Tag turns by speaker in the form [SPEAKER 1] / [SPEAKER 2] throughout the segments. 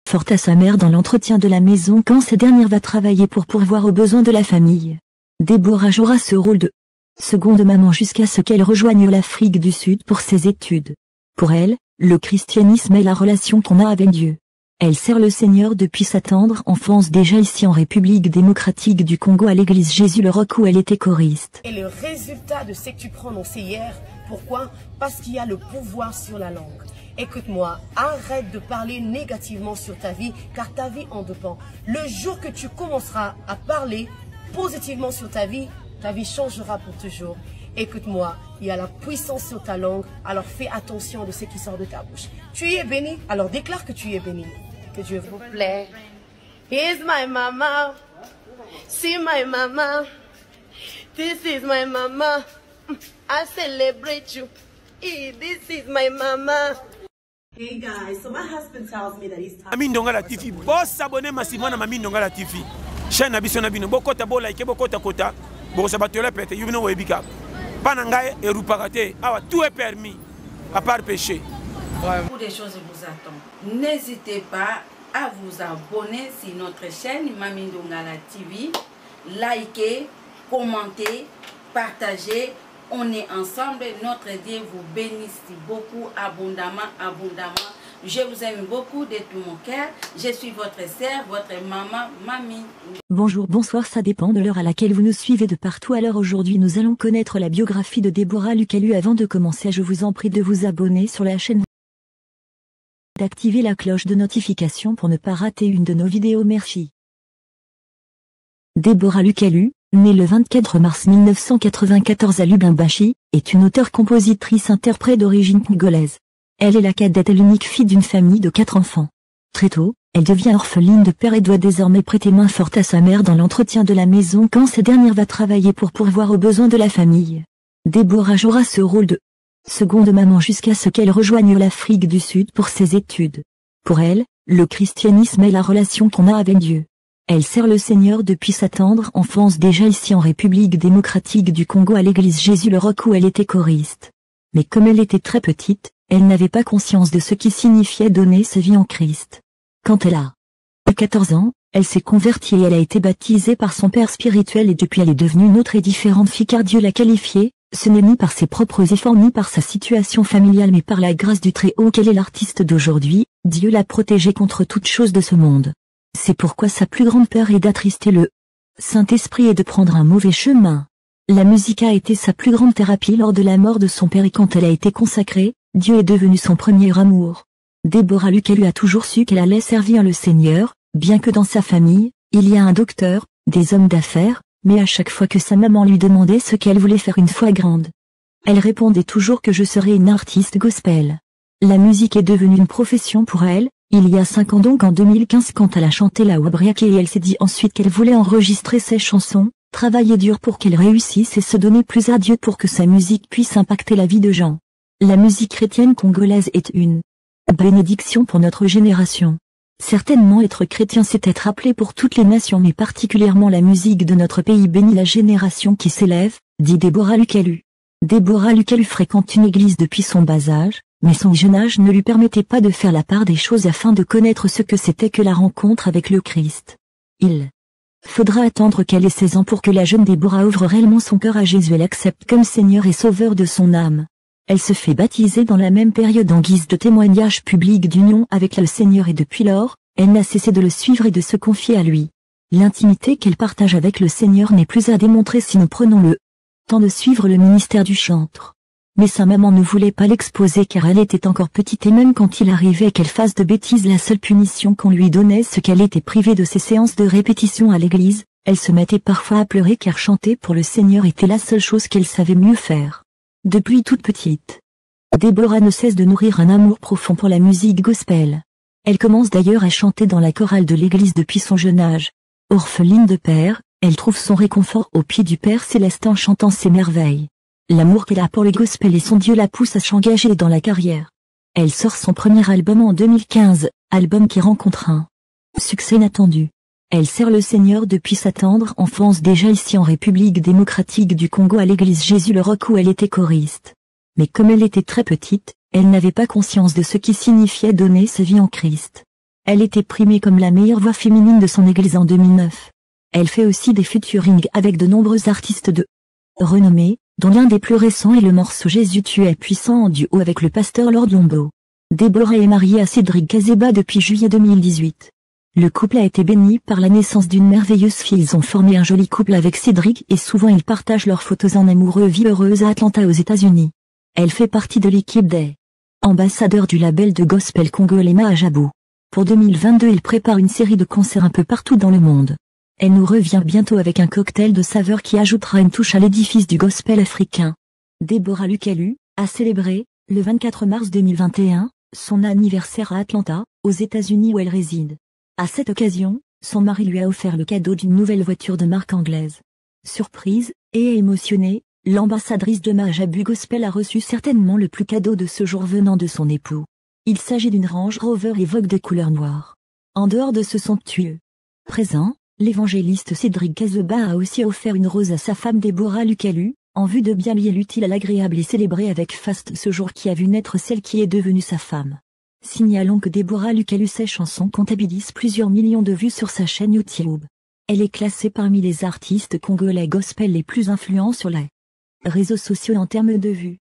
[SPEAKER 1] forte à sa mère dans l'entretien de la maison quand cette dernière va travailler pour pourvoir aux besoins de la famille. Déborah jouera ce rôle de seconde maman jusqu'à ce qu'elle rejoigne l'Afrique du Sud pour ses études. Pour elle, le christianisme est la relation qu'on a avec Dieu. Elle sert le Seigneur depuis sa tendre enfance déjà ici en République démocratique du Congo à l'église Jésus-le-Roc où elle était choriste.
[SPEAKER 2] Et le résultat de ce que tu prononçais hier, pourquoi? Parce qu'il y a le pouvoir sur la langue. Écoute-moi, arrête de parler négativement sur ta vie, car ta vie en dépend. Le jour que tu commenceras à parler positivement sur ta vie changera pour toujours. Écoute-moi, il y a la puissance sur ta langue, alors fais attention de ce qui sort de ta bouche. Tu es béni, alors déclare que tu es béni. Que Dieu vous plaît. Here's my mama. See my mama. This is my mama. I celebrate you. This is my mama. Hey guys, so my husband tells me that he's tired.
[SPEAKER 3] Mami Ndonga la TV, boss abonné massivement à Mami Ndonga la TV. Chaîne Abisso Nabino, bokota bo like, bokota kota, bosa batola pete, you know webika. Panangaye et Rupagate, tout est permis, à part péché.
[SPEAKER 4] Beaucoup de choses vous attendent. N'hésitez pas à vous abonner sur notre chaîne Mami Ndonga la TV, likez, commentez, partagez. On est ensemble, notre Dieu vous bénisse beaucoup, abondamment, abondamment. Je vous aime beaucoup de tout mon cœur. Je suis votre sœur, votre maman, Mami.
[SPEAKER 1] Bonjour, bonsoir, ça dépend de l'heure à laquelle vous nous suivez de partout. Alors aujourd'hui nous allons connaître la biographie de Déborah Lukalu. Avant de commencer, je vous en prie de vous abonner sur la chaîne, d'activer la cloche de notification pour ne pas rater une de nos vidéos. Merci. Déborah Lukalu, née le 24 mars 1994 à Lubumbashi, est une auteure-compositrice-interprète d'origine congolaise. Elle est la cadette et l'unique fille d'une famille de 4 enfants. Très tôt, elle devient orpheline de père et doit désormais prêter main forte à sa mère dans l'entretien de la maison quand cette dernière va travailler pour pourvoir aux besoins de la famille. Déborah jouera ce rôle de seconde maman jusqu'à ce qu'elle rejoigne l'Afrique du Sud pour ses études. Pour elle, le christianisme est la relation qu'on a avec Dieu. Elle sert le Seigneur depuis sa tendre enfance déjà ici en République démocratique du Congo à l'église Jésus-le-Roc où elle était choriste. Mais comme elle était très petite, elle n'avait pas conscience de ce qui signifiait donner sa vie en Christ. Quand elle a 14 ans, elle s'est convertie et elle a été baptisée par son père spirituel et depuis elle est devenue une autre et différente fille car Dieu l'a qualifiée, ce n'est ni par ses propres efforts ni par sa situation familiale mais par la grâce du Très-Haut qu'elle est l'artiste d'aujourd'hui. Dieu l'a protégée contre toute chose de ce monde. C'est pourquoi sa plus grande peur est d'attrister le Saint-Esprit et de prendre un mauvais chemin. La musique a été sa plus grande thérapie lors de la mort de son père et quand elle a été consacrée, Dieu est devenu son premier amour. Déborah Lukalu a toujours su qu'elle allait servir le Seigneur, bien que dans sa famille, il y a un docteur, des hommes d'affaires, mais à chaque fois que sa maman lui demandait ce qu'elle voulait faire une fois grande, elle répondait toujours que je serais une artiste gospel. La musique est devenue une profession pour elle. Il y a 5 ans donc en 2015 quand elle a chanté la Wabriake et elle s'est dit ensuite qu'elle voulait enregistrer ses chansons, travailler dur pour qu'elle réussisse et se donner plus à Dieu pour que sa musique puisse impacter la vie de gens. La musique chrétienne congolaise est une bénédiction pour notre génération. Certainement être chrétien c'est être appelé pour toutes les nations mais particulièrement la musique de notre pays bénit la génération qui s'élève, dit Déborah Lukalu. Déborah Lukalu fréquente une église depuis son bas âge. Mais son jeune âge ne lui permettait pas de faire la part des choses afin de connaître ce que c'était que la rencontre avec le Christ. Il faudra attendre qu'elle ait 16 ans pour que la jeune Déborah ouvre réellement son cœur à Jésus et l'accepte comme Seigneur et Sauveur de son âme. Elle se fait baptiser dans la même période en guise de témoignage public d'union avec le Seigneur et depuis lors, elle n'a cessé de le suivre et de se confier à lui. L'intimité qu'elle partage avec le Seigneur n'est plus à démontrer si nous prenons le temps de suivre le ministère du chantre. Mais sa maman ne voulait pas l'exposer car elle était encore petite et même quand il arrivait qu'elle fasse de bêtises la seule punition qu'on lui donnait c'est qu'elle était privée de ses séances de répétition à l'église, elle se mettait parfois à pleurer car chanter pour le Seigneur était la seule chose qu'elle savait mieux faire. Depuis toute petite, Déborah ne cesse de nourrir un amour profond pour la musique gospel. Elle commence d'ailleurs à chanter dans la chorale de l'église depuis son jeune âge. Orpheline de père, elle trouve son réconfort au pied du Père Céleste en chantant ses merveilles. L'amour qu'elle a pour le gospel et son Dieu la pousse à s'engager dans la carrière. Elle sort son premier album en 2015, album qui rencontre un succès inattendu. Elle sert le Seigneur depuis sa tendre enfance déjà ici en République démocratique du Congo à l'église Jésus-le-Roc où elle était choriste. Mais comme elle était très petite, elle n'avait pas conscience de ce qui signifiait donner sa vie en Christ. Elle était primée comme la meilleure voix féminine de son église en 2009. Elle fait aussi des featuring avec de nombreux artistes de renommée, dont l'un des plus récents est le morceau Jésus tu es puissant en duo avec le pasteur Lord Lombo. Deborah est mariée à Cédric Kazeba depuis juillet 2018. Le couple a été béni par la naissance d'une merveilleuse fille. Ils ont formé un joli couple avec Cédric et souvent ils partagent leurs photos en amoureux vie heureuse à Atlanta aux États-Unis. Elle fait partie de l'équipe des ambassadeurs du label de gospel congolais Mahajabou. Pour 2022, il prépare une série de concerts un peu partout dans le monde. Elle nous revient bientôt avec un cocktail de saveurs qui ajoutera une touche à l'édifice du gospel africain. Deborah Lukalu a célébré, le 24 mars 2021, son anniversaire à Atlanta, aux États-Unis où elle réside. À cette occasion, son mari lui a offert le cadeau d'une nouvelle voiture de marque anglaise. Surprise, et émotionnée, l'ambassadrice de Mahajabou Gospel a reçu certainement le plus cadeau de ce jour venant de son époux. Il s'agit d'une Range Rover Evoque de couleur noire. En dehors de ce somptueux présent, l'évangéliste Cédric Kazeba a aussi offert une rose à sa femme Deborah Lukalu, en vue de bien lier l'utile à l'agréable et célébrer avec faste ce jour qui a vu naître celle qui est devenue sa femme. Signalons que Deborah Lukalu, ses chansons comptabilisent plusieurs millions de vues sur sa chaîne YouTube. Elle est classée parmi les artistes congolais gospel les plus influents sur les réseaux sociaux en termes de vues.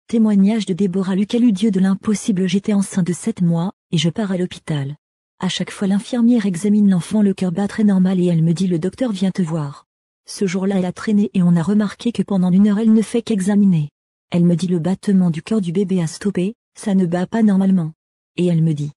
[SPEAKER 1] Témoignage de Deborah Lukalu. Dieu de l'impossible, j'étais enceinte de 7 mois, et je pars à l'hôpital. À chaque fois l'infirmière examine l'enfant, le cœur bat très normal et elle me dit le docteur vient te voir. Ce jour-là elle a traîné et on a remarqué que pendant 1 heure elle ne fait qu'examiner. Elle me dit le battement du cœur du bébé a stoppé, ça ne bat pas normalement. Et elle me dit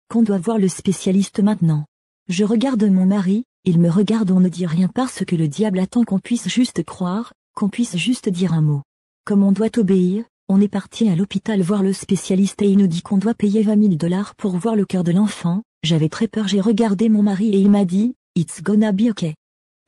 [SPEAKER 1] qu'on doit voir le spécialiste maintenant. Je regarde mon mari, il me regarde, on ne dit rien parce que le diable attend qu'on puisse juste croire, qu'on puisse juste dire un mot. Comme on doit obéir, on est parti à l'hôpital voir le spécialiste et il nous dit qu'on doit payer $20 000 pour voir le cœur de l'enfant. J'avais très peur, j'ai regardé mon mari et il m'a dit « It's gonna be okay ».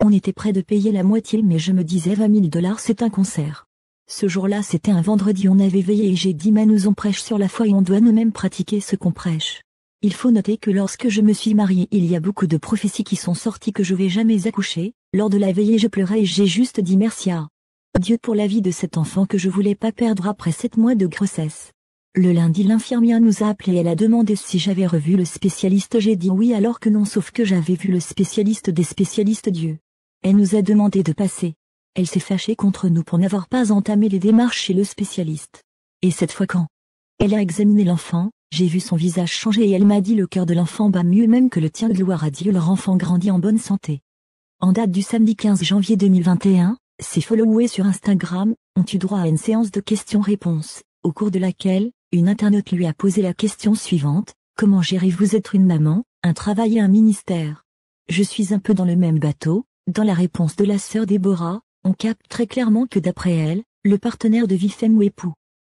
[SPEAKER 1] On était prêt de payer la moitié mais je me disais $20 000 c'est un concert. Ce jour-là c'était un vendredi, on avait veillé et j'ai dit mais nous on prêche sur la foi et on doit nous-mêmes pratiquer ce qu'on prêche. Il faut noter que lorsque je me suis mariée il y a beaucoup de prophéties qui sont sorties que je vais jamais accoucher. Lors de la veillée je pleurais et j'ai juste dit merci à Dieu pour la vie de cet enfant que je voulais pas perdre après 7 mois de grossesse. Le lundi l'infirmière nous a appelé et elle a demandé si j'avais revu le spécialiste. J'ai dit oui alors que non, sauf que j'avais vu le spécialiste des spécialistes Dieu. Elle nous a demandé de passer. Elle s'est fâchée contre nous pour n'avoir pas entamé les démarches chez le spécialiste. Et cette fois quand elle a examiné l'enfant, j'ai vu son visage changer et elle m'a dit le cœur de l'enfant bat mieux même que le tien, gloire à Dieu, leur enfant grandit en bonne santé. En date du samedi 15 janvier 2021, ses followers sur Instagram ont eu droit à une séance de questions-réponses, au cours de laquelle, une internaute lui a posé la question suivante: comment gérez-vous être une maman, un travail et un ministère? Je suis un peu dans le même bateau. Dans la réponse de la sœur Déborah, on capte très clairement que d'après elle, le partenaire de vie, femme ou époux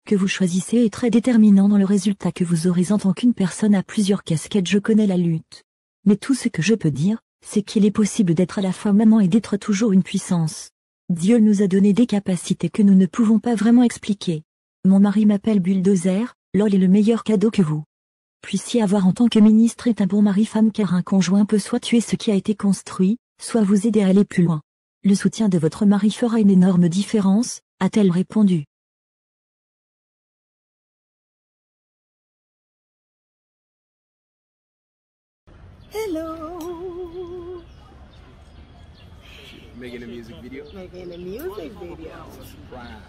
[SPEAKER 1] que vous choisissez est très déterminant dans le résultat que vous aurez en tant qu'une personne à plusieurs casquettes. Je connais la lutte. Mais tout ce que je peux dire, c'est qu'il est possible d'être à la fois maman et d'être toujours une puissance. Dieu nous a donné des capacités que nous ne pouvons pas vraiment expliquer. Mon mari m'appelle Bulldozer, LOL est le meilleur cadeau que vous puissiez avoir en tant que ministre est un bon mari-femme, car un conjoint peut soit tuer ce qui a été construit, soit vous aider à aller plus loin. Le soutien de votre mari fera une énorme différence, a-t-elle répondu.
[SPEAKER 2] Hello.
[SPEAKER 5] Making a music video.
[SPEAKER 2] Making a music video.
[SPEAKER 5] Surprise.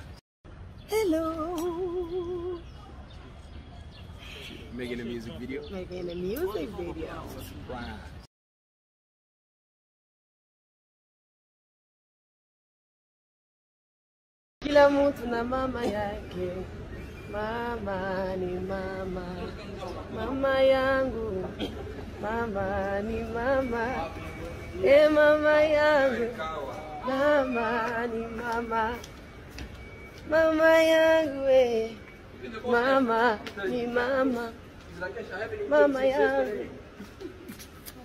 [SPEAKER 2] Hello.
[SPEAKER 5] Making a music video.
[SPEAKER 2] Making a music video.
[SPEAKER 5] Surprise.
[SPEAKER 2] Kila mtu na mama yake. Mama ni mama. Mama yangu. Mama ni mama. Mama yangu. Mama ni mama. Mama yangu. Mama ni mama. Mama yangu.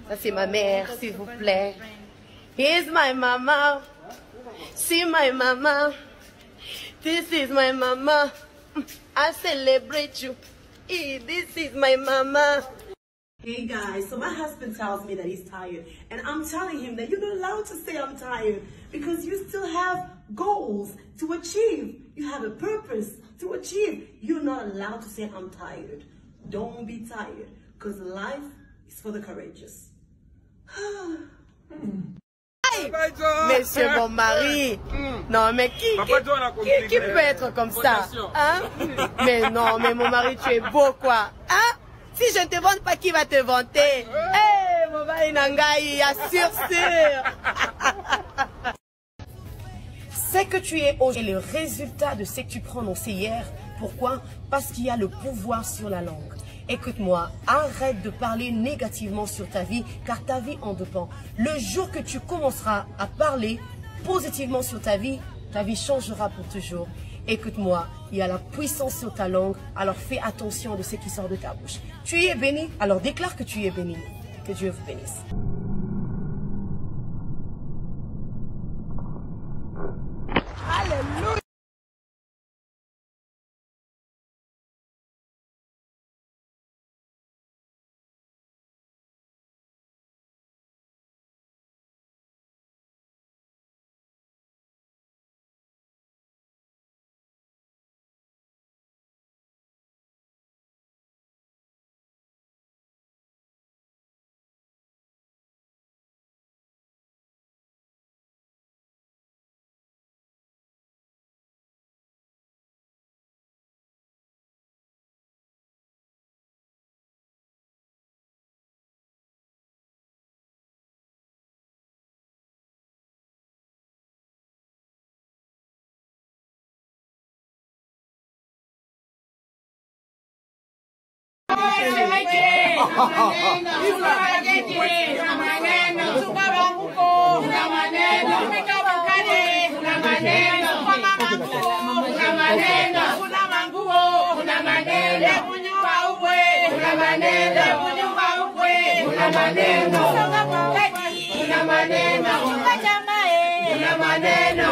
[SPEAKER 2] Ça c'est ma mère, s'il vous plaît. Here's my mama. See my mama. This is my mama. I celebrate you. This is my mama. Hey guys, so my husband tells me that he's tired, and I'm telling him that you're not allowed to say I'm tired because you still have goals to achieve. You have a purpose to achieve. You're not allowed to say I'm tired. Don't be tired, because life is for the courageous. Monsieur mon mari, non mais qui peut être comme ça, hein? Mais non, mais mon mari, tu es beau quoi, hein? Si je ne te vante pas, qui va te vanter? Eh, mon mari Nangaï, assure. C'est que tu es aujourd'hui le résultat de ce que tu prononcé hier. Pourquoi? Parce qu'il y a le pouvoir sur la langue. Écoute-moi, arrête de parler négativement sur ta vie, car ta vie en dépend. Le jour que tu commenceras à parler positivement sur ta vie changera pour toujours. Écoute-moi, il y a la puissance sur ta langue, alors fais attention de ce qui sort de ta bouche. Tu es béni, alors déclare que tu es béni. Que Dieu vous bénisse. Alléluia.
[SPEAKER 6] Una maneno.